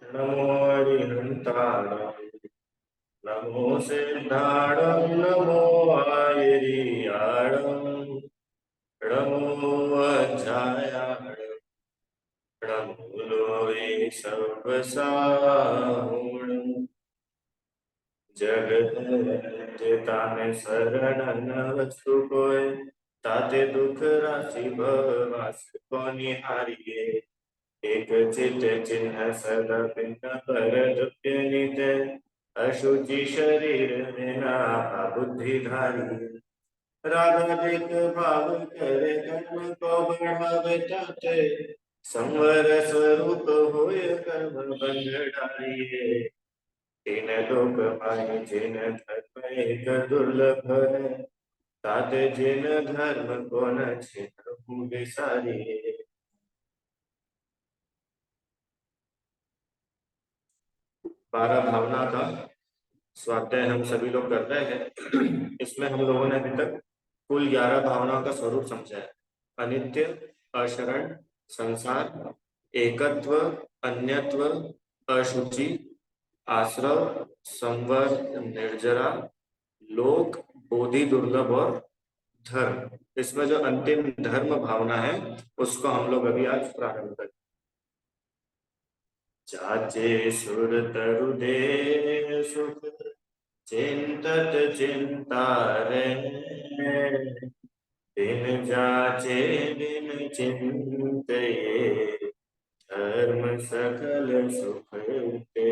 नमो हरिहन्ताणं नमो सिद्धाणं नमो आयर्याणं नमो वज्रायाणं नमो लोये सर्वसाहुणं जगत ताने शरण वस्तु कोय ताते दुख राशि भवास को निहारिए एक चित चिन्ह सदा पिंड पर दुप्य नित अशुचि शरीर बिना बुद्धि धारी रागाधिक भाव करे कर्म को बढ़ावे ताते संवर स्वरूप होय कर्म बंध डारिये तीन लोक पाई जिन धर्म एक दुर्लभ है ताते जिन धर्म को न छिन्न विसारिये। बारह भावना का स्वाध्याय हम सभी लोग कर रहे हैं। इसमें हम लोगों ने अभी तक कुल 11 भावनाओं का स्वरूप समझा है। अनित्य, अशरण, संसार, एकत्व, अन्यत्व, अशुचि, आश्रव, संवर, निर्जरा, लोक, बोधि दुर्लभ और धर्म। इसमें जो अंतिम धर्म भावना है उसको हम लोग अभी आज प्रारंभ करें। जाचे सुर तरु दे सुख चिंतत चिंता रे बिन जाचे बिन चिंते धर्म सकल सुख ते।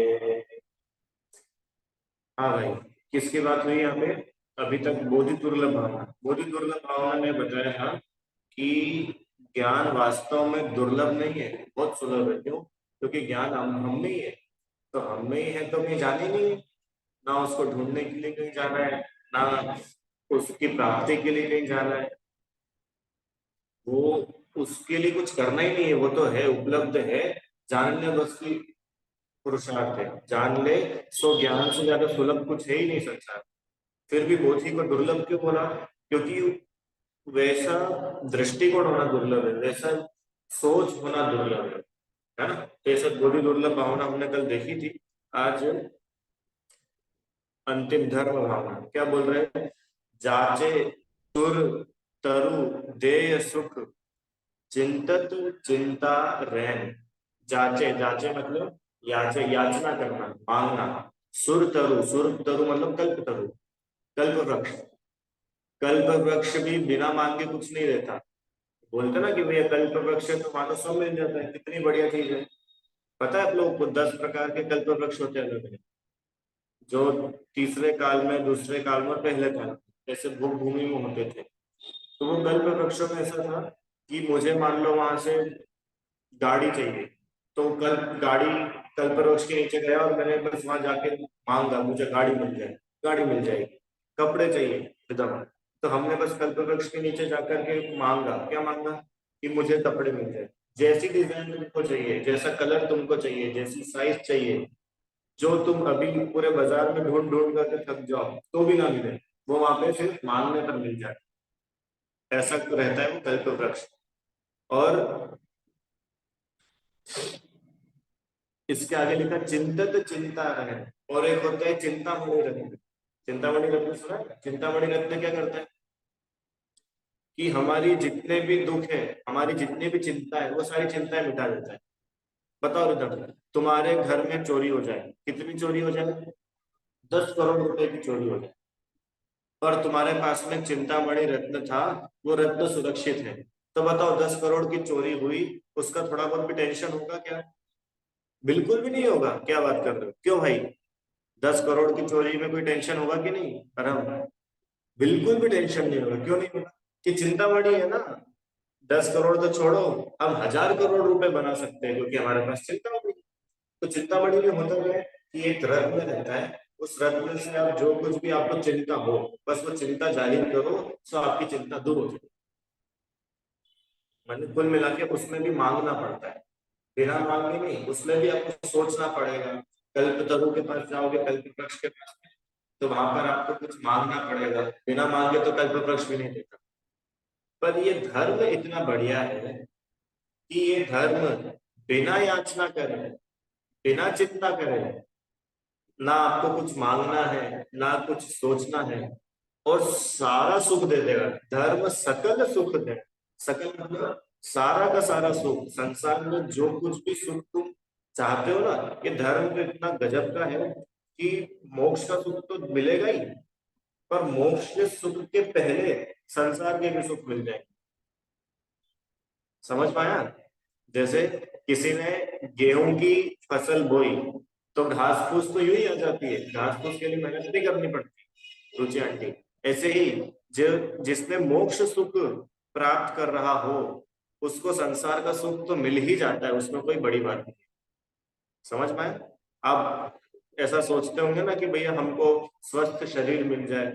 हाँ भाई, किसकी बात हुई यहाँ पे? अभी तक बोधि दुर्लभ भावना, बोधि दुर्लभ भावना ने बताया कि ज्ञान वास्तव में दुर्लभ नहीं है, बहुत सुलभ है। क्यों? क्योंकि ज्ञान हम में ही है। तो हम में ही है तो कहीं जाने नहीं है, ना उसको ढूंढने के लिए कहीं जाना है, ना उसकी प्राप्ति के लिए कहीं जाना है। वो उसके लिए कुछ करना ही नहीं है, वो तो है, उपलब्ध है। जानने बस की पुरुषार्थ है। जान ले सो ज्ञान से ज्यादा सुलभ कुछ है ही नहीं संसार। फिर भी बोधि को दुर्लभ क्यों बोला? क्योंकि वैसा दृष्टिकोण होना दुर्लभ है, वैसा सोच होना दुर्लभ है ना? जैसे बोधि दुर्लभ भावना हमने कल देखी थी। आज अंतिम धर्म भावना क्या बोल रहे हैं? जाचे सुर तरु देय सुख चिंतत चिंता रैन। जाचे, जाचे मतलब याचे, याचना करना, मांगना। सुर तरु, सुर तरु मतलब कल्प तरु, कल्प वृक्ष। कल्प वृक्ष भी बिना मांगे कुछ नहीं रहता। बोलते ना कि भैया कल्प वृक्ष है तो मानो सब मिल जाता है, कितनी बढ़िया चीज है। पता है आप लोगों को 10 प्रकार के कल्प वृक्ष होते हैं अलग, जो तीसरे काल में, दूसरे काल में, पहले काल में जैसे भूख भूमि में होते थे। तो वो कल्प वृक्षों में ऐसा था कि मुझे मान लो वहां से गाड़ी चाहिए, तो गाड़ी कल्प वृक्ष के नीचे गया और मैंने बस वहां जाके मांगा मुझे गाड़ी मिल जाए, गाड़ी मिल जाएगी। कपड़े चाहिए एकदम, तो हमने बस कल्प वृक्ष के नीचे जाकर के मांगा, क्या मांगा? कि मुझे कपड़े मिल जाए। जैसी डिजाइन तुमको चाहिए, जैसा कलर तुमको चाहिए, जैसी साइज चाहिए, जो तुम अभी पूरे बाजार में ढूंढ ढूंढ करके थक जाओ तो भी ना मिले, वो वहां पे सिर्फ मांगने पर मिल जाए। ऐसा रहता है वो कल्प वृक्ष। और इसके आगे लिखा चिंतत चिंता रहे। और एक होता है चिंतामणि रत्न। चिंतामणि रत्न सुना है? चिंतामणि रत्न क्या करता है कि हमारी जितने भी दुख है, हमारी जितनी भी चिंता है, वो सारी चिंताएं मिटा देता है। बताओ रिदम, तुम्हारे घर में चोरी हो जाए, कितनी चोरी हो जाए? 10 करोड़ रुपए की चोरी हो जाए, और तुम्हारे पास में चिंतामणि रत्न था, वो रत्न सुरक्षित है। तो बताओ 10 करोड़ की चोरी हुई, उसका थोड़ा बहुत भी टेंशन होगा क्या? बिल्कुल भी नहीं होगा। क्या बात कर रहे हो? क्यों भाई? 10 करोड़ की चोरी में कोई टेंशन होगा कि नहीं? आराम, बिल्कुल भी टेंशन नहीं होगा। क्यों नहीं होगा? कि चिंतामणि है ना। 10 करोड़ तो छोड़ो, हम 1000 करोड़ रुपए बना सकते हैं क्योंकि हमारे पास चिंतामणि है। तो चिंतामणि में होता क्या है कि एक रत्न रहता है, उस रत्न से आप जो कुछ भी आपको चिंता हो, बस वो चिंता जाहिर करो, तो आपकी चिंता दूर हो जाए। मतलब कुल मिला के उसमें भी मांगना पड़ता है, बिना मांगे नहीं, उसमें भी आपको सोचना पड़ेगा। कल्प तरु के पास जाओगे, कल्प वृक्ष के पास, तो वहां पर आपको कुछ मांगना पड़ेगा। बिना मांगे तो कल्प वृक्ष भी नहीं देता। पर ये धर्म इतना बढ़िया है कि ये धर्म बिना याचना करे, बिना चिंता करे, ना आपको कुछ मांगना है ना कुछ सोचना है, और सारा सुख दे देगा। धर्म सकल सुख दे। सकल मतलब सारा का सारा सुख, संसार में जो कुछ भी सुख तुम चाहते हो ना, ये धर्म तो इतना गजब का है कि मोक्ष का सुख तो मिलेगा ही, पर मोक्ष के सुख के पहले संसार के भी सुख मिल जाएंगे। समझ पाया? जैसे किसी ने गेहूं की फसल बोई, तो घास फूस तो यूं ही आ जाती है, घास फूस के लिए मेहनत नहीं करनी पड़ती, रुचि आंटी। ऐसे ही जो जिसने मोक्ष सुख प्राप्त कर रहा हो, उसको संसार का सुख तो मिल ही जाता है, उसमें कोई बड़ी बात नहीं। समझ पाए? आप ऐसा सोचते होंगे ना कि भैया हमको स्वस्थ शरीर मिल जाए,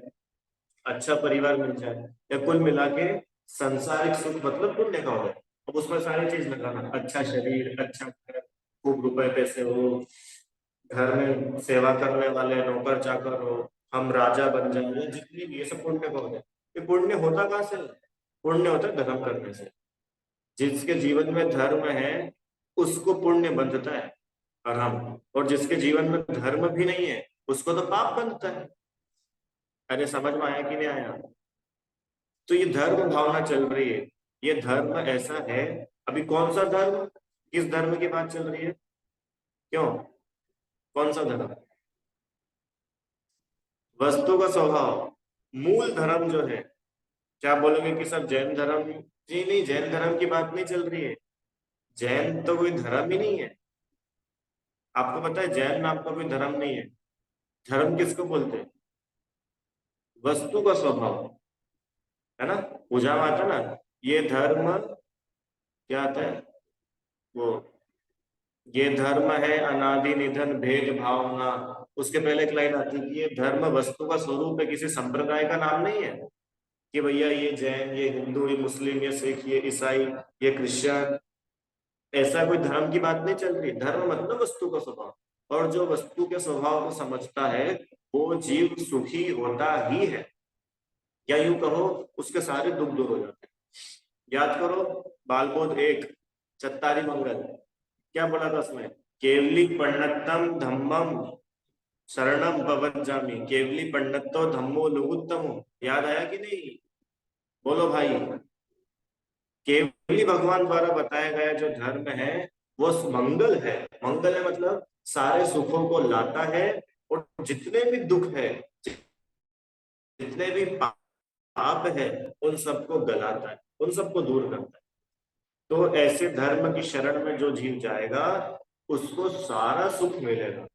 अच्छा परिवार मिल जाए, या कुल मिला के संसारिक सुख मतलब पुण्य का हो। अब उसमें सारी चीज लगाना, अच्छा शरीर, अच्छा घर, खूब रुपए पैसे हो, घर में सेवा करने वाले नौकर चाकर हो, हम राजा बन जाए, जितनी भी ये सब पुण्य का होता है। ये पुण्य होता कहाँ से? पुण्य होता है धर्म करने से। जिसके जीवन में धर्म है उसको पुण्य बंधता है आराम, और जिसके जीवन में धर्म भी नहीं है उसको तो पाप बंधता है। अरे समझ में आया कि नहीं आया? तो ये धर्म भावना चल रही है, ये धर्म ऐसा है। अभी कौन सा धर्म, किस धर्म की बात चल रही है? क्यों? कौन सा धर्म? वस्तु का स्वभाव, मूल धर्म जो है। क्या बोलोगे कि सब जैन धर्म? जी नहीं, जैन धर्म की बात नहीं चल रही है। जैन तो कोई धर्म ही नहीं है। आपको पता है जैन नाम का कोई धर्म नहीं है। धर्म किसको बोलते हैं? वस्तु का स्वभाव, है ना? पूजा में आता ना, ये धर्म क्या आता है वो, ये धर्म है अनादि निधन भेद भावना। उसके पहले एक लाइन आती है कि ये धर्म वस्तु का स्वरूप है, किसी संप्रदाय का नाम नहीं है कि भैया ये जैन, ये हिंदू, ये मुस्लिम, ये सिख, ये ईसाई, ये क्रिश्चियन। ऐसा कोई धर्म की बात नहीं चल रही। धर्म मतलब वस्तु का स्वभाव, और जो वस्तु के स्वभाव को समझता है वो जीव सुखी होता ही है, या यूं कहो उसके सारे दुख दूर हो जाते हैं। याद करो बालबोध एक, चत्तारी मंगल, क्या बोला था उसमें? केवली पंडितम धम्मम शरणम भवज्जामि, केवली पंडितो धम्मो लघुत्तमो। याद आया कि नहीं? बोलो भाई। केवली भगवान द्वारा बताया गया जो धर्म है वो मंगल है। मंगल है मतलब सारे सुखों को लाता है, और जितने भी दुख है, जितने भी पाप है, उन सबको गलाता है, उन सबको दूर करता है। तो ऐसे धर्म की शरण में जो जीव जाएगा उसको सारा सुख मिलेगा।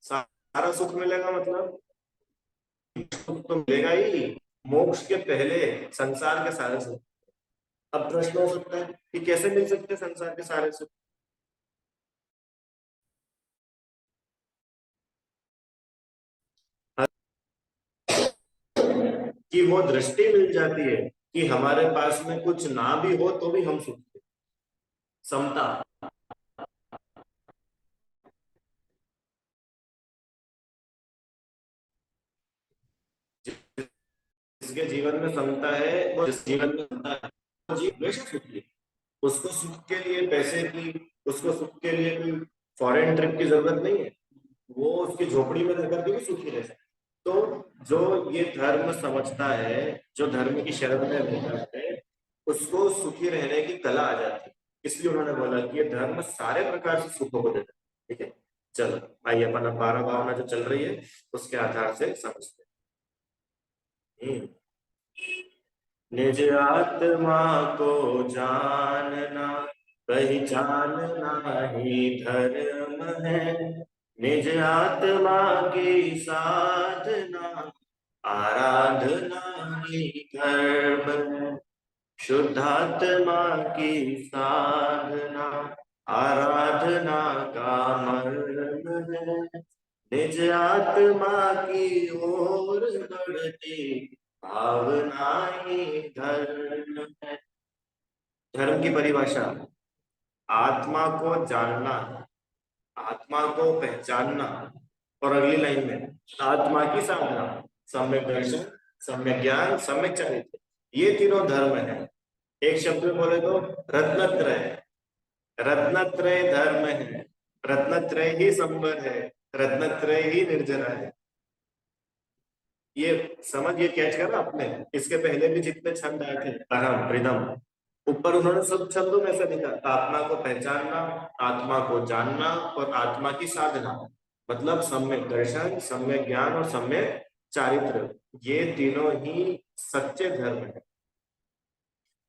सारा सुख मिलेगा मतलब सुख तो मिलेगा ही, मोक्ष के पहले संसार के सारे सुख। अब प्रश्न हो सकता है कि कैसे मिल सकते हैं संसार के सारे सुख? कि वो दृष्टि मिल जाती है कि हमारे पास में कुछ ना भी हो तो भी हम सुख, समता। जिसके जीवन में समता है, वो जिस जीवन में समता है वो जीव हमेशा सुखी है। उसको सुख के लिए पैसे की, उसको सुख के लिए कोई फॉरेन ट्रिप की जरूरत नहीं है। वो उसकी झोपड़ी में रहकर के भी सुखी रह सकता है। तो जो ये धर्म समझता है, जो धर्म की शरण में रहता है, उसको सुखी रहने की कला आ जाती है। इसलिए उन्होंने बोला कि ये धर्म सारे प्रकार से सुखों को देता है। ठीक है, चलो आइए अपन अब 12 भावना जो चल रही है उसके आधार से समझते हैं। निज आत्मा को जानना पहचानना ही धर्म है। निज आत्मा की साधना आराधना ही धर्म है। शुद्धात्मा की साधना आराधना का मर्म है। निज आत्मा की ओर बढ़ती भावना ही धर्म है। धर्म की परिभाषा, आत्मा को जानना, आत्मा को पहचानना, और अगली लाइन में आत्मा की साधना, सम्यक दर्शन, सम्यक ज्ञान, सम्यक चरित्र, ये तीनों धर्म है। एक शब्द में बोले तो रत्नत्रय। रत्नत्रय धर्म है, रत्नत्रय ही संवर है, रत्नत्रय ही निर्जरा है। ये समझ, ये कैच करा आपने? इसके पहले भी जितने छंद आए थे, अरम रिदम, ऊपर उन्होंने सब छंदों में से लिखा, आत्मा को पहचानना, आत्मा को जानना और आत्मा की साधना, मतलब सम्यक दर्शन, सम्यक ज्ञान और सम्यक चारित्र, ये तीनों ही सच्चे धर्म है।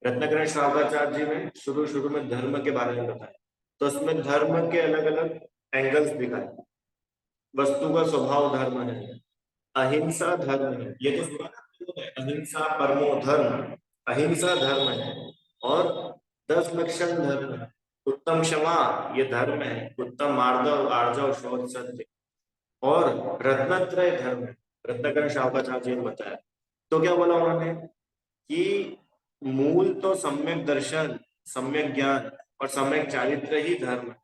रत्नाकरण श्रावकाचार्य जी ने शुरू शुरू में धर्म के बारे में बताया, तो उसमें धर्म के अलग अलग एंगल्स दिखाए। वस्तु का स्वभाव धर्म है, अहिंसा धर्म है, ये तो सुना ना, अहिंसा परमो धर्म, अहिंसा धर्म है। और 10 लक्षण धर्म है, उत्तम क्षमा ये धर्म है, उत्तम मार्दव आर्जव शौच सत्य, और रत्नत्रय धर्म है, रत्नाकरण श्रावकाचार्य जी ने बताया। तो क्या बोला उन्होंने कि मूल तो सम्यक दर्शन, सम्यक ज्ञान और सम्यक चारित्र ही धर्म है,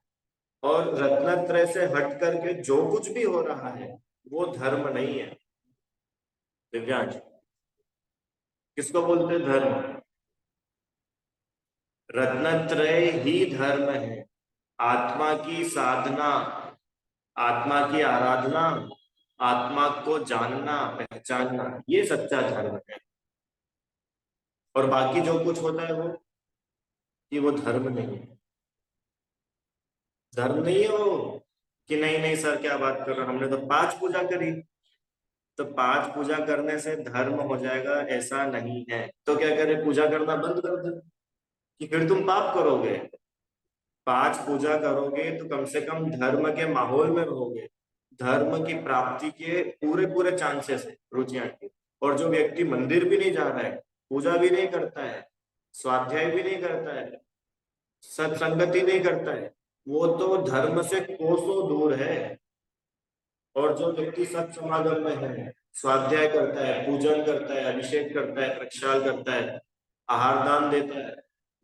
और रत्नत्रय से हट करके जो कुछ भी हो रहा है वो धर्म नहीं है। दिव्यांश, किसको बोलते हैं धर्म? रत्नत्रय ही धर्म है, आत्मा की साधना, आत्मा की आराधना, आत्मा को जानना पहचानना, ये सच्चा धर्म है। और बाकी जो कुछ होता है वो, कि वो धर्म नहीं है, धर्म नहीं है वो। कि नहीं नहीं सर क्या बात कर रहे हो, हमने तो 5 पूजा करी, तो 5 पूजा करने से धर्म हो जाएगा ऐसा नहीं है। तो क्या करें, पूजा करना बंद कर दे, कि फिर तुम पाप करोगे? 5 पूजा करोगे तो कम से कम धर्म के माहौल में रहोगे, धर्म की प्राप्ति के पूरे पूरे चांसेस है, रुचियां की। और जो व्यक्ति मंदिर भी नहीं जा रहा है, पूजा भी नहीं करता है, स्वाध्याय भी नहीं करता है, सत्संगति नहीं करता है, वो तो धर्म से कोसों दूर है। और जो व्यक्ति सत समागम में है, स्वाध्याय करता है, पूजन करता है, अभिषेक करता है, प्रक्षाल करता है, आहार दान देता है,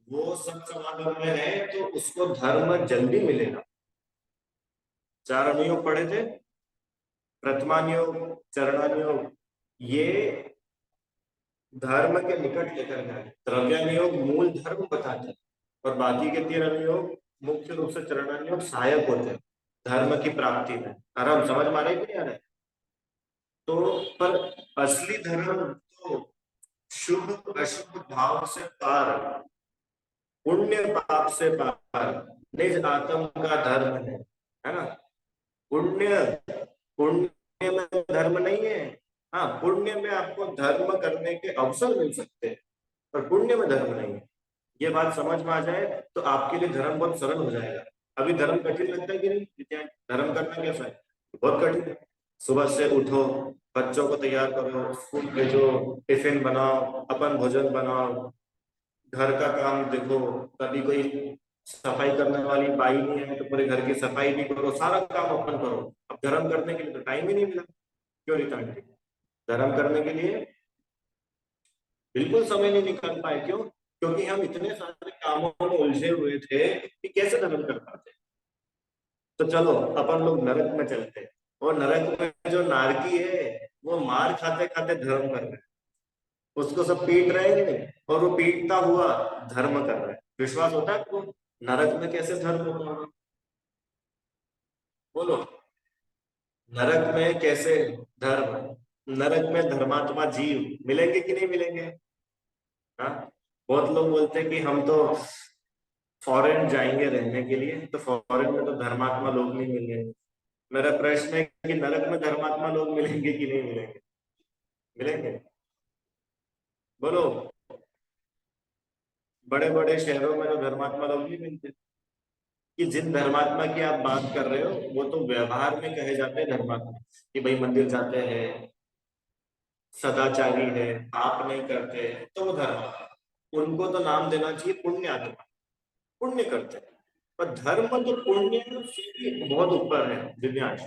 वो सत समागम में है, तो उसको धर्म जल्दी मिलेगा। 4 अनुयोग पढ़े थे, प्रथमानुयोग, चरणानुयोग, ये धर्म के निकट लेकर गए। द्रव्यानुयोग मूल धर्म बताते हैं, और बाकी के 3 अनुयोग मुख्य रूप से चरणानुयोग सहायक होते हैं धर्म की प्राप्ति में। आराम समझ में आ रहा है कि नहीं आ रहा है? तो पर असली धर्म तो शुभ अशुभ भाव से पार, पुण्य पाप से पार, निज आत्म का धर्म है ना? पुण्य, पुण्य में धर्म नहीं है। हाँ, पुण्य में आपको धर्म करने के अवसर मिल सकते हैं, पर पुण्य में धर्म नहीं है। ये बात समझ में आ जाए तो आपके लिए धर्म बहुत सरल हो जाएगा। अभी धर्म कठिन लगता है कि नहीं? धर्म करना कैसा है? बहुत कठिन है। सुबह से उठो, बच्चों को तैयार करो, स्कूल भेजो, टिफिन बनाओ, अपन भोजन बनाओ, घर का काम देखो, कभी कोई सफाई करने वाली बाई नहीं है तो पूरे घर की सफाई भी करो, सारा काम अपन करो। अब धर्म करने के लिए तो टाइम ही नहीं मिला। क्यों नहीं टाइम? धर्म करने के लिए बिल्कुल समय नहीं निकाल पाए। क्यों? क्योंकि हम इतने सारे कामों में उलझे हुए थे कि कैसे धर्म कर पाते। तो चलो अपन लोग नरक में चलते हैं, और नरक में जो नारकी है वो मार खाते खाते धर्म कर रहे हैं, उसको सब पीट रहे हैं और वो पीटता हुआ धर्म कर रहा है। विश्वास होता है आपको? नरक में कैसे धर्म होगा? बोलो, नरक में कैसे धर्म? नरक में धर्मात्मा जीव मिलेंगे कि नहीं मिलेंगे? हाँ, बहुत लोग बोलते हैं कि हम तो फॉरेन जाएंगे रहने के लिए, तो फॉरेन में तो धर्मात्मा लोग नहीं मिलेंगे। मेरा प्रश्न है कि नरक में धर्मात्मा लोग मिलेंगे कि नहीं मिलेंगे? मिलेंगे? बोलो। बड़े बड़े शहरों में तो धर्मात्मा लोग नहीं मिलते। कि जिन धर्मात्मा की आप बात कर रहे हो वो तो व्यवहार में कहे जाते हैं धर्मात्मा, कि भाई मंदिर जाते हैं, सदाचारी है, पाप नहीं करते, तो वो धर्म। उनको तो नाम देना चाहिए पुण्य आत्मा, पुण्य करते हैं। पर धर्म तो पुण्य से भी बहुत ऊपर है दिव्यांश।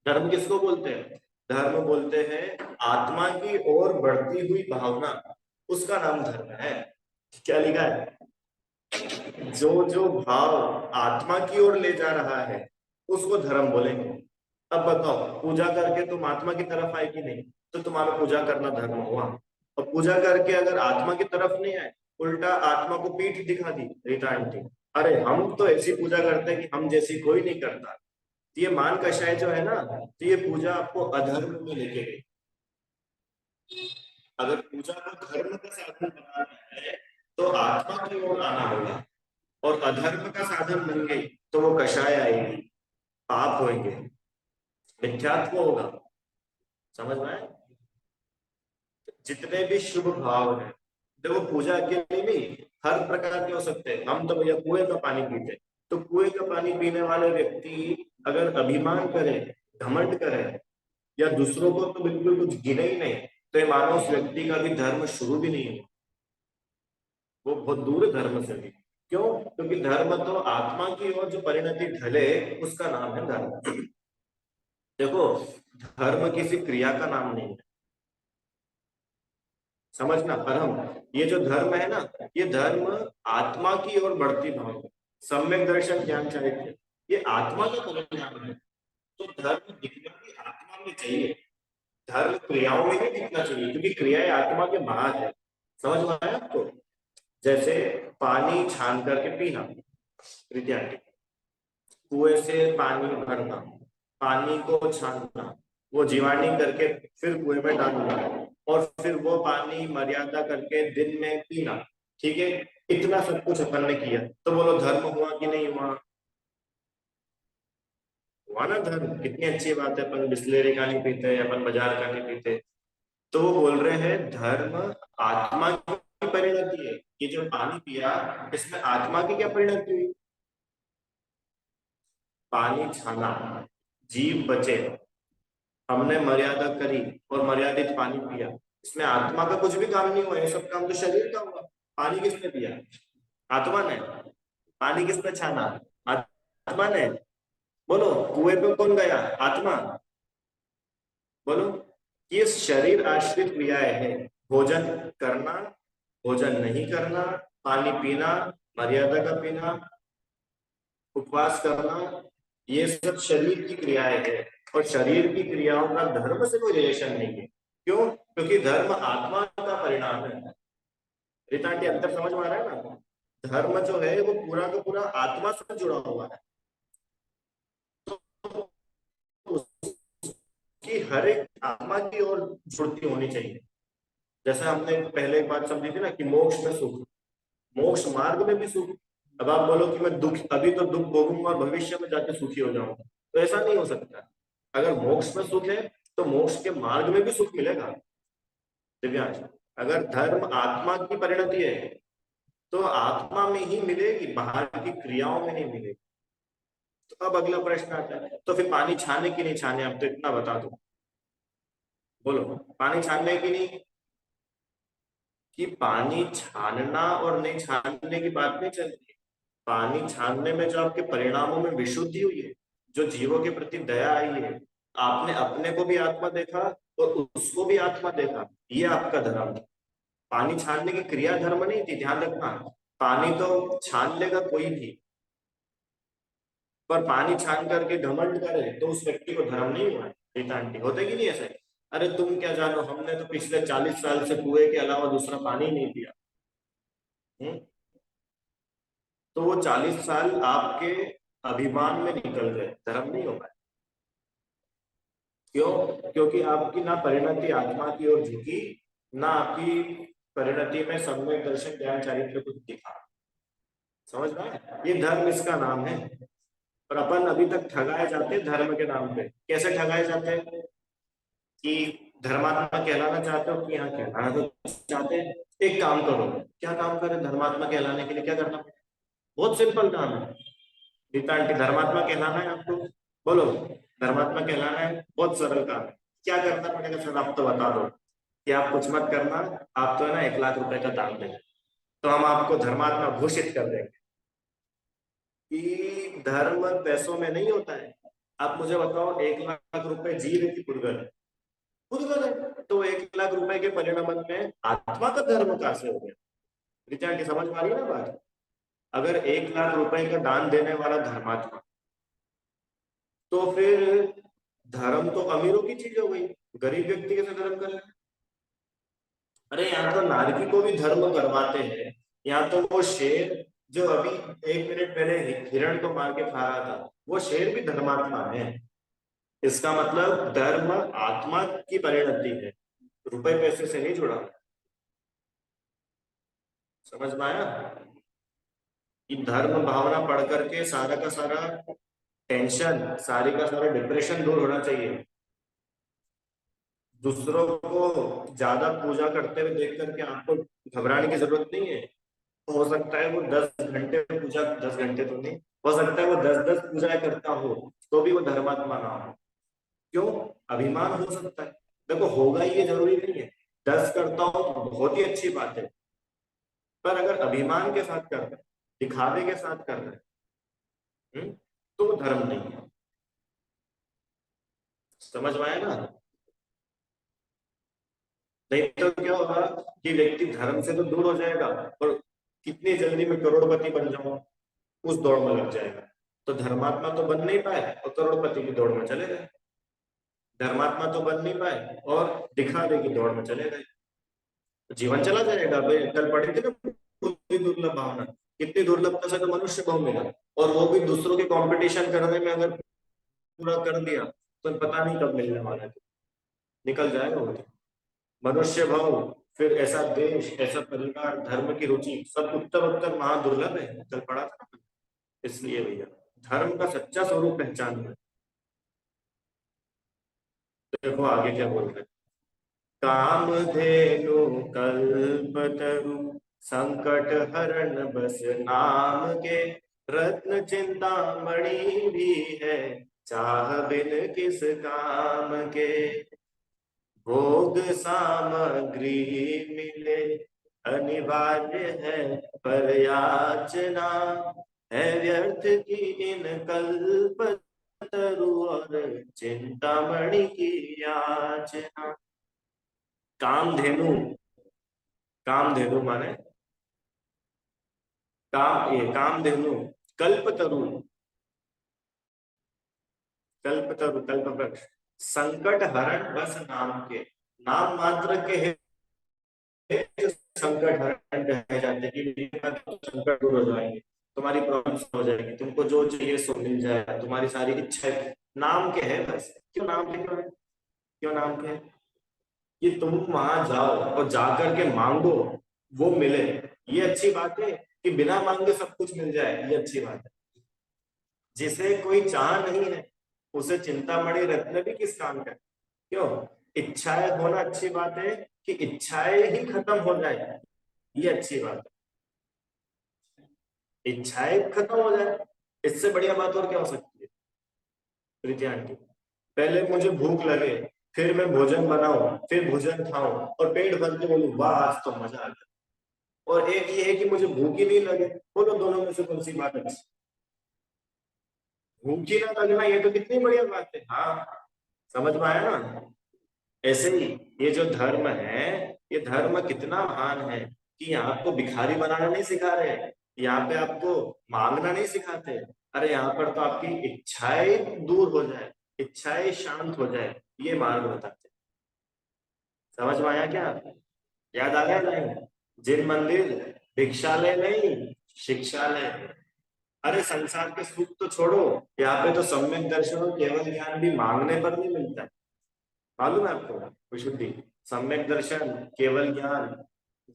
धर्म किसको बोलते हैं? धर्म बोलते हैं आत्मा की ओर बढ़ती हुई भावना, उसका नाम धर्म है। क्या लिखा है? जो जो भाव आत्मा की ओर ले जा रहा है उसको धर्म बोलेंगे। अब बताओ, पूजा करके तुम आत्मा की तरफ आए कि नहीं, तो तुम्हारा पूजा करना धर्म हुआ। और पूजा करके अगर आत्मा की तरफ नहीं आए, उल्टा आत्मा को पीठ दिखा दी रीता आंटी, अरे हम तो ऐसी पूजा करते हैं कि हम जैसी कोई नहीं करता। तो ये मान कषाय जो है ना, तो ये पूजा आपको अधर्म में लेके गई। अगर पूजा को धर्म का साधन बनाना है तो आत्मा की ओर आना होगा, और अधर्म का साधन बन गई तो वो कषाय आएगी, पाप होंगे, मिथ्यात्व होगा। समझ में आया? जितने भी शुभ भाव है, देखो पूजा अकेले नहीं, हर प्रकार के हो सकते हैं। हम तो भैया कुएं का पानी पीते हैं, तो कुएं का पानी पीने वाले व्यक्ति अगर अभिमान करे, घमंड करे, या दूसरों को तो बिल्कुल कुछ गिने ही नहीं, तो ये मानो उस व्यक्ति का भी धर्म शुरू भी नहीं हुआ, वो बहुत दूर है धर्म से भी। क्यों? क्योंकि धर्म तो आत्मा की ओर जो परिणति ढले, उसका नाम है धर्म। देखो, धर्म किसी क्रिया का नाम नहीं है, समझना। पर हम ये जो धर्म है ना, ये धर्म आत्मा की ओर बढ़ती भाव है। सम्यक दर्शन ज्ञान चारित्र्य, ये आत्मा का परिणाम है। तो धर्म दिखना भी आत्मा में चाहिए, धर्म क्रियाओं में नहीं दिखना चाहिए, क्योंकि क्रियाएं आत्मा के बाहर है। समझ में आया आपको? जैसे पानी छान करके पीना, प्रीति आंटी, कुएं से पानी भरना, पानी को छानना, वो जीवाणी करके फिर कुएं में डालना, और फिर वो पानी मर्यादा करके दिन में पीना। ठीक है, इतना सब कुछ अपन ने किया, तो बोलो धर्म हुआ कि नहीं हुआ? हुआ ना धर्म। कितनी अच्छी बात है, अपन बिस्लेरी का नहीं पीते, अपन बाजार का नहीं पीते। तो वो बोल रहे हैं धर्म आत्मा की परिणति है। ये जो पानी पिया, इसमें आत्मा की क्या परिणति हुई? पानी छाना, जीव बचे, हमने मर्यादा करी और मर्यादित पानी पिया, इसमें आत्मा का कुछ भी काम नहीं हुआ, ये सब काम तो शरीर का हुआ। पानी किसने पिया? आत्मा ने। पानी किसने छाना? आत्मा ने। बोलो, कुएं पे कौन गया? आत्मा। बोलो, ये शरीर आश्रित क्रियाएं हैं। भोजन करना, भोजन नहीं करना, पानी पीना, मर्यादा का पीना, उपवास करना, ये सब शरीर की क्रियाएं हैं। और शरीर की क्रियाओं का धर्म से कोई रिलेशन नहीं है। क्यों? क्योंकि धर्म आत्मा का परिणाम है। रितांटी अंतर समझ में आ रहा है ना? धर्म जो है वो पूरा का पूरा आत्मा से जुड़ा हुआ है। तो उसकी हर एक आत्मा की ओर जुड़ती होनी चाहिए। जैसे हमने पहले एक बात समझी थी ना कि मोक्ष में सुख, मोक्ष मार्ग में भी सुख। अब आप बोलो कि मैं दुख, अभी तो दुख भोगूंगा और भविष्य में जाके सुखी हो जाऊंगा, तो ऐसा नहीं हो सकता। अगर मोक्ष में सुख है तो मोक्ष के मार्ग में भी सुख मिलेगा। दिव्यांश, अगर धर्म आत्मा की परिणति है तो आत्मा में ही मिलेगी, बाहर की क्रियाओं में नहीं मिलेगी। तो अब अगला प्रश्न आता है, तो फिर पानी छाने की नहीं छाने? अब तो इतना बता दो, बोलो पानी छानने की नहीं? कि पानी छानना और नहीं छानने की बात नहीं चल रही। पानी छानने में जो आपके परिणामों में विशुद्धि हुई है, जो जीवों के प्रति दया आई है, आपने अपने को भी आत्मा देखा और उसको भी आत्मा देखा, ये आपका धर्म था। पानी छानने की क्रिया धर्म नहीं थी, ध्यान रखना। पानी तो छान लेगा कोई भी, पर पानी छान करके घमंड करे तो उस व्यक्ति को धर्म नहीं हुआ है। रीता आंटी, होते कि नहीं ऐसे? अरे तुम क्या जानो, हमने तो पिछले 40 साल से कुएं के अलावा दूसरा पानी ही नहीं पिया। हम्म? तो वो 40 साल आपके अभिमान में निकल गए, धर्म नहीं हो पाए। क्यों? क्योंकि आपकी ना परिणति आत्मा की ओर झुकी, ना आपकी परिणति में सम्यक दर्शन ज्ञान चारित्र कुछ दिखा। समझ में आया? ये धर्म इसका नाम है। और अपन अभी तक ठगाए जाते हैं धर्म के नाम पे। कैसे ठगाए जाते हैं? कि धर्मात्मा कहलाना चाहते हो कि यहाँ कहलाना तो चाहते हैं, एक काम करो। क्या काम करें धर्मात्मा कहलाने के लिए? क्या करना पड़ेगा? बहुत सिंपल काम है। गीता आंटी, धर्मात्मा कहलाना है आपको? बोलो, धर्मात्मा कहलाना है, बहुत सरल काम है। क्या करना पड़ेगा सर, आप तो बता दो। कि आप कुछ मत करना, आप तो है ना 1 लाख रुपए का दान देना, तो हम आपको धर्मात्मा घोषित कर देंगे। कि धर्म पैसों में नहीं होता है। आप मुझे बताओ, 1 लाख रुपए जीव की पुर्गल है, पुर्गल है, तो 1 लाख रुपए के परिणाम में आत्मा का धर्म कहां से हो गया? रिचा की समझ में आ रही है ना बात? अगर 1 लाख रुपए का दान देने वाला धर्मात्मा, तो फिर धर्म तो अमीरों की चीज हो गई, गरीब व्यक्ति कैसे धर्म कर? अरे यहाँ तो नारकी को भी धर्म करवाते हैं। यहाँ तो वो शेर जो अभी 1 मिनट पहले हिरण को मार के खा रहा था, वो शेर भी धर्मात्मा है। इसका मतलब धर्म आत्मा की परिणति है, रुपए पैसे से नहीं जुड़ा। समझ में आया कि धर्म भावना पढ़ करके सारा का सारा टेंशन, सारी का सारा डिप्रेशन दूर होना चाहिए। दूसरों को ज्यादा पूजा करते हुए देख करके आपको घबराने की जरूरत नहीं है। हो सकता है वो 10 घंटे पूजा, 10 घंटे तो नहीं, हो सकता है वो 10-10 पूजाएं करता हो, तो भी वो धर्मात्मा ना हो। क्यों? अभिमान हो सकता है। देखो, होगा ये जरूरी नहीं है। 10 करता हो तो बहुत ही अच्छी बात है, पर अगर अभिमान के साथ कर रहे हैं, दिखावे के साथ कर रहे हैं, तो वो धर्म नहीं है। समझ में आया ना? नहीं तो क्या होगा कि व्यक्ति धर्म से तो दूर हो जाएगा और कितनी जल्दी मैं करोड़पति बन जाऊंगा, उस दौड़ में लग जाएगा। तो धर्मात्मा तो बन नहीं पाए और करोड़पति की दौड़ में चले गए। धर्मात्मा तो बन नहीं पाए और दिखावे की दौड़ में चले गए, तो जीवन चला जाएगा। भाई कल पढ़े थे ना, बुद्धि दुर्लभ भावना, कितनी दुर्लभता से तो मनुष्य बहु मिला, और वो भी दूसरों के कंपटीशन करने में अगर पूरा कर दिया तो पता नहीं कब मिलने वाला है। निकल जाएगा वो तो। मनुष्य भाव, फिर ऐसा देश, ऐसा परिवार, धर्म की रुचि, सब उत्तर उत्तर महादुर्लभ है, कल पढ़ा था ना। इसलिए भैया, धर्म का सच्चा स्वरूप पहचान है। देखो आगे क्या बोल रहे हैं। कामधेनु कल्पतरु संकट हरण बस नाम के, रत्न चिंतामणि भी है चाह बिन किस काम के। भोग सामग्री मिले अनिवार्य है, पर याचना है व्यर्थ की इन कल्प तरु और चिंतामणि की याचना। कामधेनु, कामधेनु माने काम, ये कामधेनु, कल्पतरु, कल्पतरु कल्प वृक्ष, संकट हरण बस नाम के, नाम मात्र के है जो संकट हरण कहे जाते हैं कि संकट दूर हो जाएंगे, तुम्हारी प्रॉब्लम हो जाएगी, तुमको जो चाहिए सो मिल जाएगा, तुम्हारी सारी इच्छाएं नाम के है बस। क्यों नाम के? क्यों है? क्यों नाम के है? कि तुम वहां जाओ और जाकर के मांगो, वो मिले। ये अच्छी बात है कि बिना मांगे सब कुछ मिल जाए, ये अच्छी बात है। जिसे कोई चाह नहीं है उसे चिंतामणि रत्न भी किस काम का? क्यों? इच्छाएं होना अच्छी बात है कि इच्छाएं ही खत्म हो जाए, ये अच्छी बात है। इच्छाएं खत्म हो जाए, इससे बढ़िया बात और क्या हो सकती है? प्रीति आंटी, पहले मुझे भूख लगे, फिर मैं भोजन बनाऊं, फिर भोजन खाऊं और पेट भर के बोलूं वाह आज तो मजा आ गया। और एक ये है कि मुझे भूख ही नहीं लगे। बोलो दोनों में से कौन सी बात अच्छी? भूख ही ना लगना, ये तो कितनी बढ़िया बात है। हाँ, समझ में आया ना? ऐसे ही ये जो धर्म है, ये धर्म कितना महान है कि यहाँ आपको भिखारी बनाना नहीं सिखा रहे, यहाँ पे आपको मांगना नहीं सिखाते। अरे यहाँ पर तो आपकी इच्छाएं दूर हो जाए, इच्छाएं शांत हो जाए, ये मार्ग बताते। समझ में आया क्या? याद आ गया? नहीं, जिन मंदिर भिक्षालय नहीं, शिक्षालय। अरे संसार के सुख तो छोड़ो, यहाँ पे तो सम्यक दर्शन और केवल ज्ञान भी मांगने पर नहीं मिलता है। मालूम है आपको? विशुद्धि, सम्यक दर्शन, केवल ज्ञान,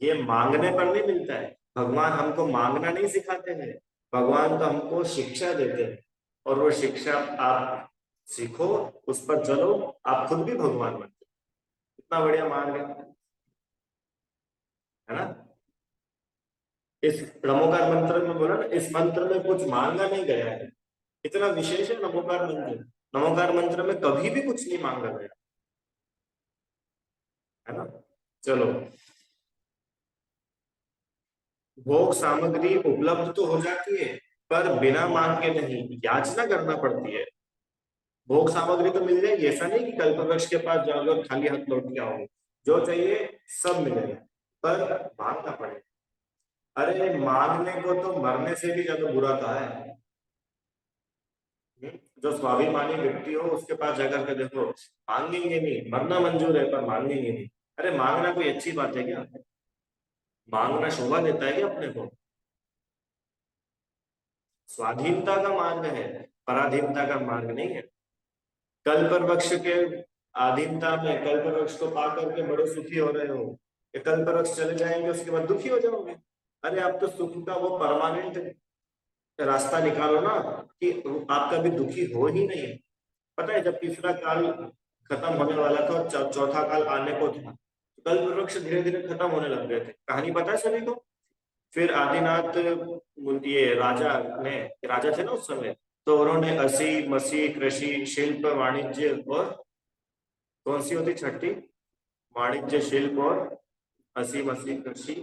ये मांगने पर नहीं मिलता है। भगवान हमको मांगना नहीं सिखाते हैं, भगवान तो हमको शिक्षा देते हैं। और वो शिक्षा आप सीखो, उस पर चलो, आप खुद भी भगवान बनते। इतना बढ़िया मार्ग है ना? इस नमोकार मंत्र में बोला ना, इस मंत्र में कुछ मांगा नहीं गया है। इतना विशेष है नमोकार मंत्र। नमोकार मंत्र में कभी भी कुछ नहीं मांगा गया है ना? चलो, भोग सामग्री उपलब्ध तो हो जाती है, पर बिना मांग के नहीं, याचना करना पड़ती है। भोग सामग्री तो मिल जाएगी, ऐसा नहीं कि कल्प वृक्ष के पास जाओगे और खाली हाथ लौट के आओगे। जो चाहिए सब मिलेगा, पर मांगना पड़ेगा। अरे मांगने को तो मरने से भी ज्यादा बुरा कहा है। जो स्वाभिमानी व्यक्ति हो उसके पास जाकर के देखो, मांगेंगे नहीं, मरना मंजूर है पर मांगेंगे नहीं। अरे मांगना कोई अच्छी बात है क्या? मांगना शोभा देता है क्या अपने को? स्वाधीनता का मार्ग है, पराधीनता का मार्ग नहीं है। कल्प वृक्ष के अधीनता में, कल्प वृक्ष को पा करके बड़े सुखी हो रहे हो, ये कल्प वृक्ष चले जाएंगे उसके बाद दुखी हो जाओगे। अरे आप तो सुख का वो परमानेंट रास्ता निकालो ना, कि आप कभी दुखी हो ही नहीं। पता है जब तीसरा काल खत्म होने वाला था और चौथा काल आने को था, कल्प वृक्ष धीरे धीरे खत्म होने लग गए थे। कहानी पता है सभी को। फिर आदिनाथ, ये राजा थे ना उस समय, तो उन्होंने असी मसी कृषि शिल्प वाणिज्य और कौन सी होती छठी, वाणिज्य शिल्प और असी मसी कृषि,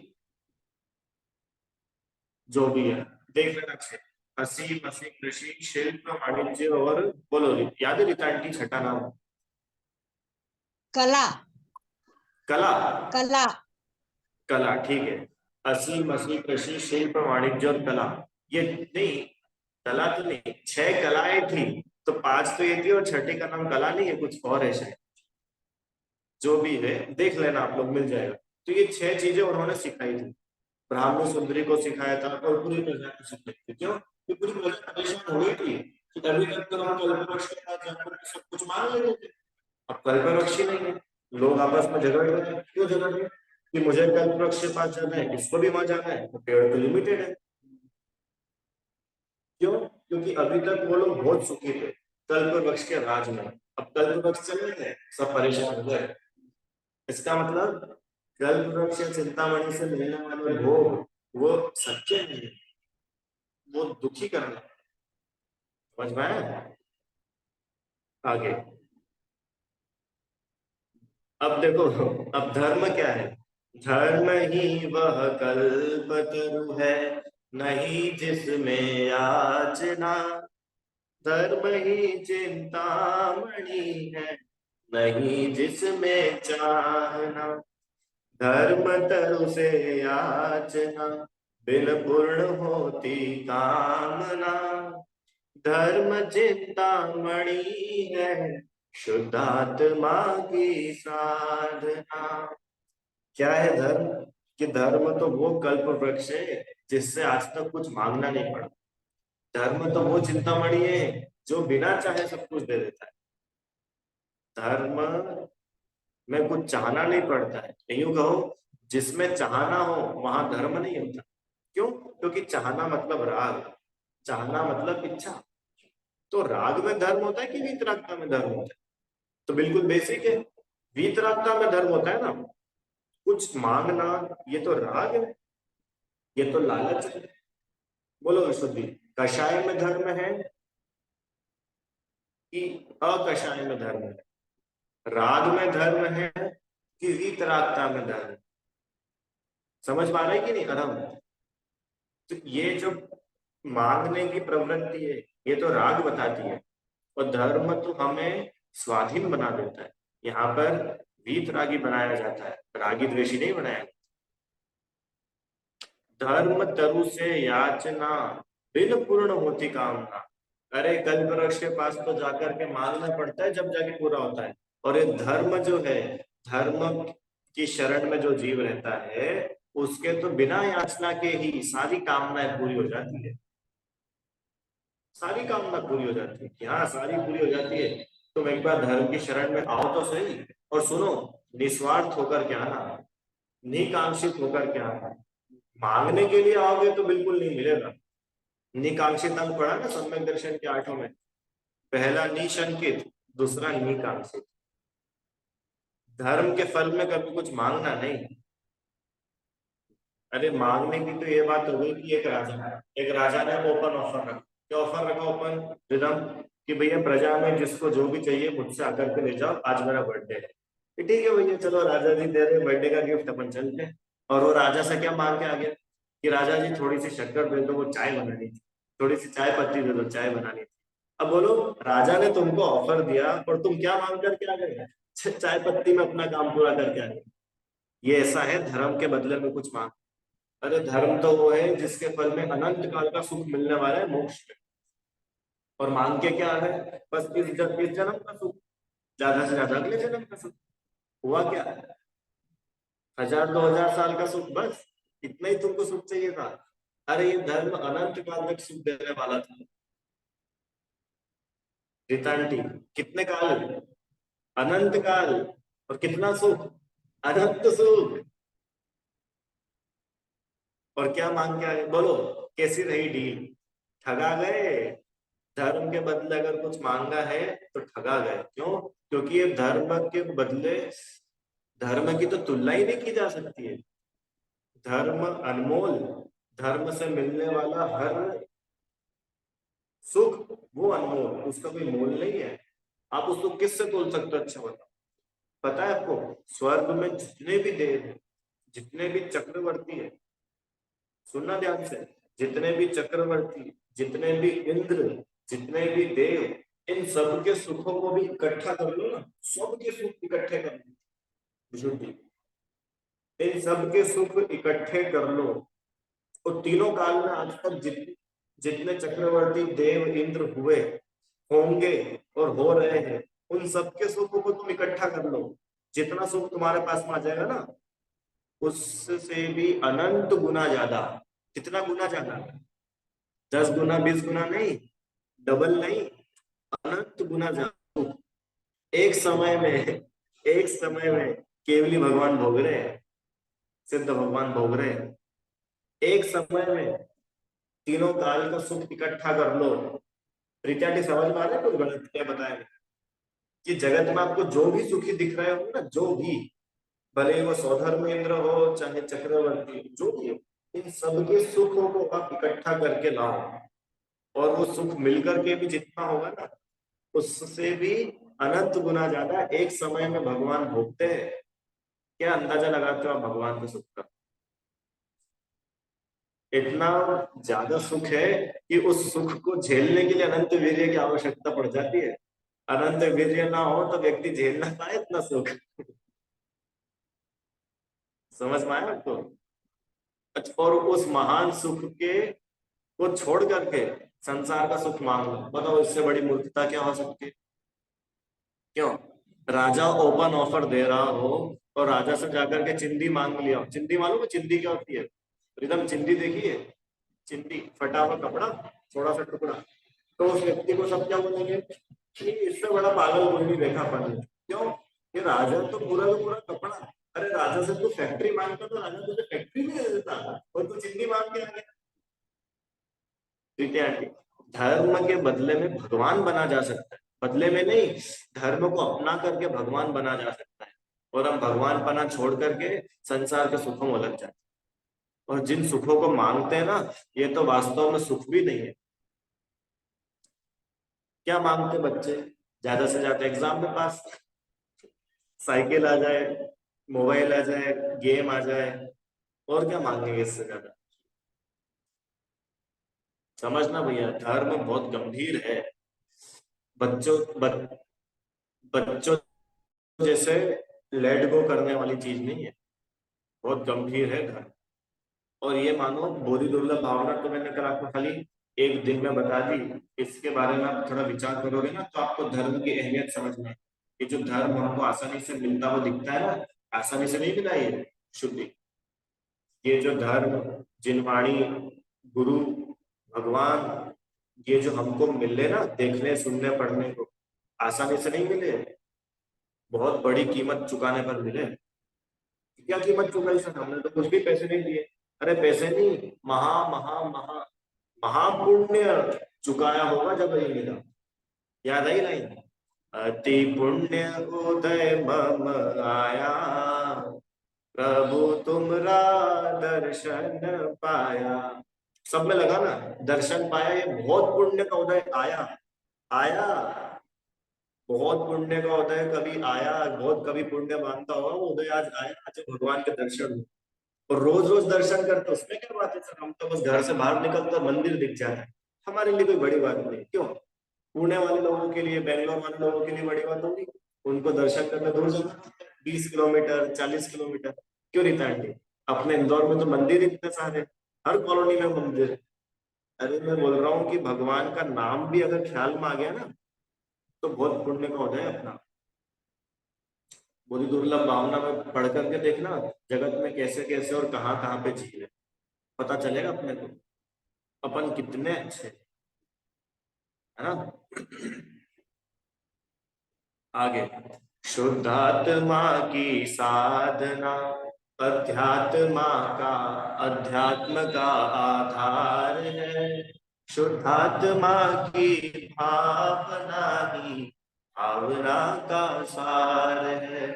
जो भी है देख लेना अच्छे। असी मसी कृषि शिल्प वाणिज्य और बोलो, याद है रीता आंटी छठा नाम? कला। कला। कला। कला, ठीक है। असी मसी कृषि शिल्प वाणिज्य और कला, ये नहीं, कला तो नहीं, 6 कलाएं थी, तो 5 तो ये थी और छठी का नाम कला नहीं है, कुछ और है शायद। जो भी है देख लेना आप लोग, मिल जाएगा। तो ये 6 चीजें उन्होंने सिखाई थी। ब्राह्मण सुंदरी को सिखाया था और पूरी प्रजा को सिखाई थी। क्यों? कि पूरी प्रजा परेशान हो गई थी कि अभी तक तो हम कल्पवृक्ष के पास जाकर के सब कुछ मांग लेते थे, अब कल्पवृक्ष ही नहीं है। लोग आपस में झगड़ रहे हैं। क्यों झगड़ रहे हैं? कि मुझे कल्पवृक्ष के पास जाना है, किसको भी वहां जाना है, तो पेड़ तो लिमिटेड है। क्यों? क्योंकि अभी तक वो लोग बहुत सुखी थे कल्पवृक्ष के राज में। अब कल्पवृक्ष चले गए, सब परेशान हो गए। इसका मतलब कल्पवृक्ष या चिंतामणि से मिलने वाले भोग वो सच्चे नहीं, वो दुखी करना। समझ में आया? आगे अब देखो, अब धर्म क्या है? धर्म ही वह कल्पतरु है, नहीं जिसमें याचना। धर्म ही चिंतामणि है, नहीं जिसमें चाहना। धर्म तरु से याचना, बिन पूर्ण होती कामना। धर्म चिंतामणि है, शुद्धात्मा की साधना। क्या है धर्म? कि धर्म तो वो कल्प वृक्ष है जिससे आज तक कुछ मांगना नहीं पड़ा। धर्म तो वो चिंतामणि है जो बिना चाहे सब कुछ दे देता है। धर्म में कुछ चाहना नहीं पड़ता है। यूं कहो, जिसमें चाहना हो वहां धर्म नहीं होता। क्यों? क्योंकि चाहना मतलब राग, चाहना मतलब इच्छा। तो राग में धर्म होता है कि वीतरागता में धर्म होता है? तो बिल्कुल बेसिक है, वीतरागता में धर्म होता है ना। कुछ मांगना, ये तो राग है, ये तो लालच है। बोलो विशुद्धि, कषाय में धर्म है कि अकषाय में धर्म है? राग में धर्म है कि वीतरागता में धर्म है? समझ पा रहे कि नहीं अधम? तो ये जो मांगने की प्रवृत्ति है, ये तो राग बताती है। और धर्म तो हमें स्वाधीन बना देता है। यहाँ पर वीतरागी बनाया जाता है, रागी द्वेषी नहीं बनाया। धर्म तरु से याचना, बिन पूर्ण होती कामना। अरे कल्प वृक्ष के पास तो जाकर के मांगना पड़ता है, जब जाके पूरा होता है। और ये धर्म जो है, धर्म की शरण में जो जीव रहता है, उसके तो बिना याचना के ही सारी कामनाएं पूरी हो जाती है। सारी कामना पूरी हो जाती है कि हाँ, सारी पूरी हो जाती है। तुम एक बार धर्म की शरण में आओ तो सही, और सुनो, निस्वार्थ होकर के आना, निकांक्षित होकर के आना। मांगने के लिए आओगे तो बिल्कुल नहीं मिलेगा। निकांक्षित अंग पढ़ा ना सम्यक दर्शन के 8 में। पहला निशंकित, दूसरा निकांक्षित। धर्म के फल में कभी कुछ मांगना नहीं। अरे मांगने की तो ये बात हो गई कि एक राजा ने ओपन ऑफर रखा। क्या ऑफर रखा ओपन रिदम? कि भैया प्रजा में जिसको जो भी चाहिए मुझसे आकर के ले जाओ, आज मेरा बर्थडे है। कि ठीक है भैया, चलो राजा जी दे रहे बर्थडे का गिफ्ट, अपन चलते हैं। और वो राजा से क्या मांग के आ गया कि राजा जी थोड़ी सी शक्कर दे दो, वो चाय बनानी थी। थोड़ी सी चाय पत्ती दे दो, चाय बनानी थी। अब बोलो, राजा ने तुमको ऑफर दिया और तुम क्या मांग करके आ गए? चाय पत्ती में अपना काम पूरा करके आ गए। ये ऐसा है धर्म के बदले में कुछ मांग। अरे धर्म तो वो है जिसके फल में अनंत काल का सुख मिलने वाला है, मोक्ष। और मांग के क्या है? बस इस जन्म का सुख, ज्यादा से ज्यादा अगले जन्म का सुख। हुआ क्या? 1000-2000 साल का सुख, बस इतना ही तुमको सुख चाहिए था। अरे ये धर्म अनंत काल तक सुख देने वाला था रितांटी। कितने काल? अनंत काल। और कितना सुख? अनंत सुख। और क्या मांग के आगे बोलो? कैसी रही डील? ठगा गए। धर्म के बदले अगर कुछ मांगा है तो ठगा गए। क्यों? क्योंकि ये धर्म के बदले धर्म की तो तुलना ही नहीं की जा सकती है। धर्म अनमोल। धर्म से मिलने वाला हर सुख वो अनमोल, उसका कोई मोल नहीं है। आप उसको किससे तोल सकते हो? अच्छा बताओ। पता है आपको? स्वर्ग में जितने भी देव हैं, जितने भी चक्रवर्ती है, सुनना ध्यान से, जितने भी चक्रवर्ती, जितने भी इंद्र, जितने भी देव, इन सबके सुखों को भी इकट्ठा कर लो ना, सबके सुख इकट्ठे कर लो, विशुद्धि, इन सबके सुख इकट्ठे कर लो, और तीनों काल में आज तक जितने जितने चक्रवर्ती देव इंद्र हुए, होंगे और हो रहे हैं, उन सबके सुखों को तुम इकट्ठा कर लो, जितना सुख तुम्हारे पास में आ जाएगा ना, उससे भी अनंत गुना ज्यादा। कितना गुना ज्यादा? 10 गुना 20 गुना नहीं, डबल नहीं, अनंत गुना ज्यादा। एक समय में, एक समय में केवली भगवान भोग रहे हैं, सिद्ध भगवान भोग रहे हैं। एक समय में तीनों काल का सुख इकट्ठा कर लो। प्रीत्यादि समझ में आ रहा है? कुछ गलत क्या बताया? कि जगत में आपको जो भी सुखी दिख रहे हो ना, जो भी, भले वो सौधर्म इंद्र हो चाहे चक्रवर्ती, जो भी हो, इन सबके सुखों को आप इकट्ठा करके लाओ, और वो सुख मिलकर के भी जितना होगा ना, उससे भी अनंत गुना ज्यादा एक समय में भगवान भोगते हैं। क्या अंदाजा लगाते हो आप भगवान के सुख का? इतना ज्यादा सुख है कि उस सुख को झेलने के लिए अनंत वीर्य की आवश्यकता पड़ जाती है। अनंत वीर्य ना हो तो व्यक्ति झेल ना पाए इतना सुख। समझ में आया आपको? अच्छा, और उस महान सुख के को छोड़ करके संसार का सुख मांग लो, बताओ इससे बड़ी मूर्खता क्या हो सकती है? क्यों? राजा ओपन ऑफर दे रहा हो और राजा से जाकर के चिंदी मांग लिया। चिंदी मालूम है चिंदी क्या होती है? प्रीतम चिंदी देखिए, चिंदी फटा हुआ कपड़ा, थोड़ा सा टुकड़ा। तो उस व्यक्ति को सब क्या बोलेंगे कि इससे बड़ा पागल कोई नहीं देखा अपन ने। क्यों? ये राजा तो पूरा का पूरा कपड़ा। अरे राजा से तू फैक्ट्री मांगता तो राजा तुझे फैक्ट्री भी दे देता, और तू चिंदी मांग के आ गया। ठीक है आंटी? धर्म के बदले में भगवान बना जा सकता है, बदले में नहीं, धर्म को अपना करके भगवान बना जा सकता है। और हम भगवान पना छोड़ करके संसार के सुखों में लग जाते हैं। और जिन सुखों को मांगते हैं ना, ये तो वास्तव में सुख भी नहीं है। क्या मांगते बच्चे? ज्यादा से ज्यादा एग्जाम में पास, साइकिल आ जाए, मोबाइल आ जाए, गेम आ जाए, और क्या मांगेंगे इससे ज्यादा? समझना भैया, धर्म बहुत गंभीर है। बच्चों बच्चों जैसे लेट गो करने वाली चीज नहीं है, बहुत गंभीर है धर्म। और ये मानो बोधि दुर्लभ भावना तो मैंने कल आपको खाली एक दिन में बता दी, इसके बारे में आप थोड़ा विचार करोगे ना तो आपको धर्म की अहमियत समझ में आएगी। ये जो धर्म हमको आसानी से मिलता हुआ दिखता है ना, आसानी से नहीं मिला ये शुद्धि। ये जो धर्म, जिनवाणी, गुरु, भगवान, ये जो हमको मिले ना, देखने सुनने पढ़ने को, आसानी से नहीं मिले, बहुत बड़ी कीमत चुकाने पर मिले। क्या कीमत चुकाई सर? हमने तो कुछ भी पैसे नहीं दिए। अरे पैसे नहीं, महा महा महा महापुण्य चुकाया होगा जब ये मिला। याद आई नहीं? अति पुण्य उदय मम आया, प्रभु तुमरा दर्शन पाया। सब में लगा ना, दर्शन पाया, ये बहुत पुण्य का उदय आया। आया, बहुत पुण्य का उदय कभी आया, बहुत कभी पुण्य मानता होगा वो उदय आज आया, आज भगवान के दर्शन हुए। और रोज रोज दर्शन करते उसमें क्या बात है सर? हम तो बस घर से बाहर निकलते मंदिर दिख जाता है, हमारे लिए कोई बड़ी बात नहीं। क्यों? पुणे वाले लोगों के लिए, बेंगलोर वाले लोगों के लिए बड़ी बात होगी। उनको दर्शन करने दूर जाना, 20 किलोमीटर 40 किलोमीटर। क्यों रीता आंटी? अपने इंदौर में तो मंदिर इतने सारे, हर कॉलोनी में मंदिर है। अरे मैं बोल रहा हूँ कि भगवान का नाम भी अगर ख्याल में आ गया ना, तो बहुत पुण्य का होता है अपना। बुरी दुर्लभ भावना में पढ़ करके देखना, जगत में कैसे कैसे और कहाँ कहाँ पे झील है, पता चलेगा अपने को। अपन कितने अच्छे, है ना। आगे, शुद्धात्मा की साधना अध्यात्मा का अध्यात्म का आधार है। शुद्धात्मा की भावना ही भावना का सार है।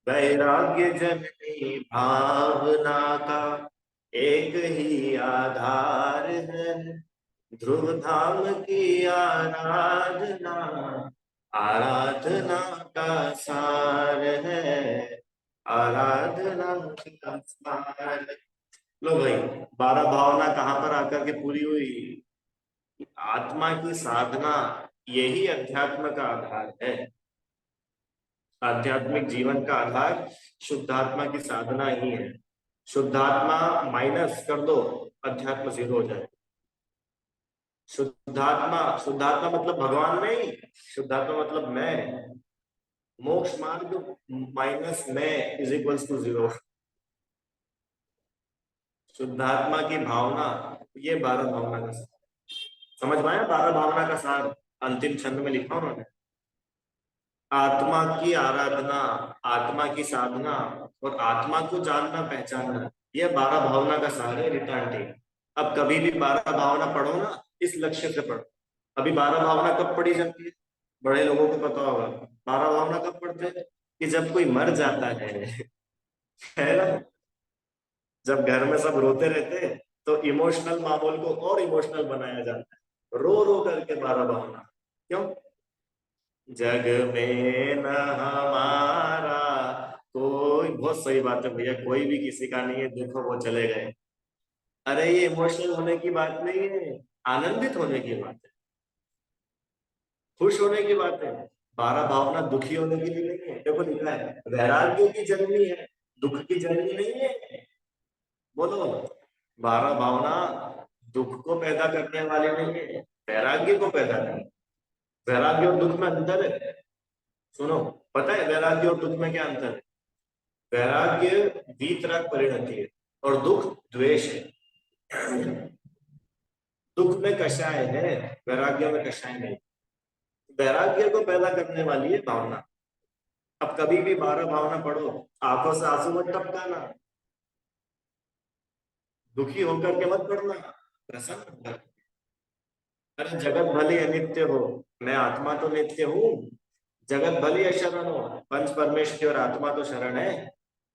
वैराग्य जननी भावना का एक ही आधार है। ध्रुव धाम की आराधना आराधना का सार है। आराधना का सार। लो भाई, 12 भावना कहाँ पर आकर के पूरी हुई? आत्मा की साधना, यही अध्यात्म का आधार है। आध्यात्मिक जीवन का आधार शुद्धात्मा की साधना ही है। शुद्धात्मा माइनस कर दो, अध्यात्म जीरो हो जाए। शुद्धात्मा, शुद्धात्मा मतलब भगवान नहीं, शुद्धात्मा मतलब मैं। मोक्ष मार्ग माइनस मैं इज इक्वल्स टू जीरो। शुद्धात्मा की भावना, ये 12 भावना का सार। समझ में आया? 12 भावना का सार अंतिम छंद में लिखा उन्होंने। आत्मा की आराधना, आत्मा की साधना और आत्मा को जानना पहचानना, यह 12 भावना का सार है रिटार्टी। अब कभी भी 12 भावना पढ़ो ना, इस लक्ष्य से पढ़ो। अभी 12 भावना कब पढ़ी जाती है? बड़े लोगों को पता होगा। 12 भावना कब पढ़ते हैं? कि जब कोई मर जाता है ना। जब घर में सब रोते रहते हैं तो इमोशनल माहौल को और इमोशनल बनाया जाता है, रो रो करके 12 भावना। क्यों? जग में न हमारा कोई, बहुत सही बात है भैया, कोई भी किसी का नहीं है, देखो वो चले गए। अरे ये इमोशनल होने की बात नहीं है, आनंदित होने की बात है, खुश होने की बात है। 12 भावना दुखी होने के लिए नहीं है। देखो लिखा है वैराग्य की जननी है, दुख की जननी नहीं है। बोलो, 12 भावना दुख को पैदा करने वाली नहीं है, वैराग्य को पैदा करने। वैराग्य और दुख में अंतर है। सुनो, पता है वैराग्य और दुख में क्या अंतर है? वैराग्य वीतराग परिणति है और दुख द्वेष है। दुख में कषाय है, वैराग्य में कषाय नहीं। वैराग्य को पैदा करने वाली है भावना। अब कभी भी 12 भावना पढ़ो, आंखों से आंसू मत टपकाना, दुखी होकर के मत पढ़ना, प्रसन्न होकर। अरे जगत भले अनित्य हो, मैं आत्मा तो नित्य हूँ। जगत भले अशरण हो, पंच परमेश्वर आत्मा तो शरण है।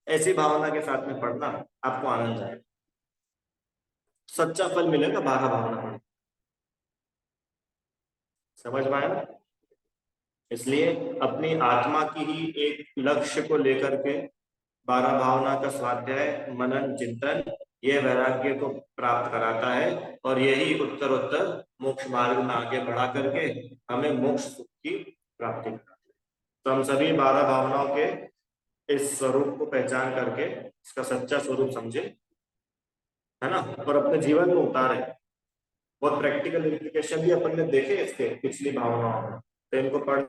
ऐसी भावना के साथ में पढ़ना, आपको आनंद आए, सच्चा फल मिलेगा 12 भावना पढ़। समझ में आया ना? इसलिए अपनी आत्मा की ही एक लक्ष्य को लेकर के 12 भावना का स्वाध्याय मनन चिंतन, ये वैराग्य को प्राप्त कराता है और यही उत्तरोत्तर मोक्ष मार्ग में आगे बढ़ा करके हमें मोक्ष सुख की प्राप्ति कराता है। तो हम सभी 12 भावनाओं के इस स्वरूप को पहचान करके इसका सच्चा स्वरूप समझे, है ना, और अपने जीवन में उतारे। बहुत प्रैक्टिकल इम्प्लीकेशन भी अपन ने देखे इसके पिछली भावनाओं में, तो इनको पढ़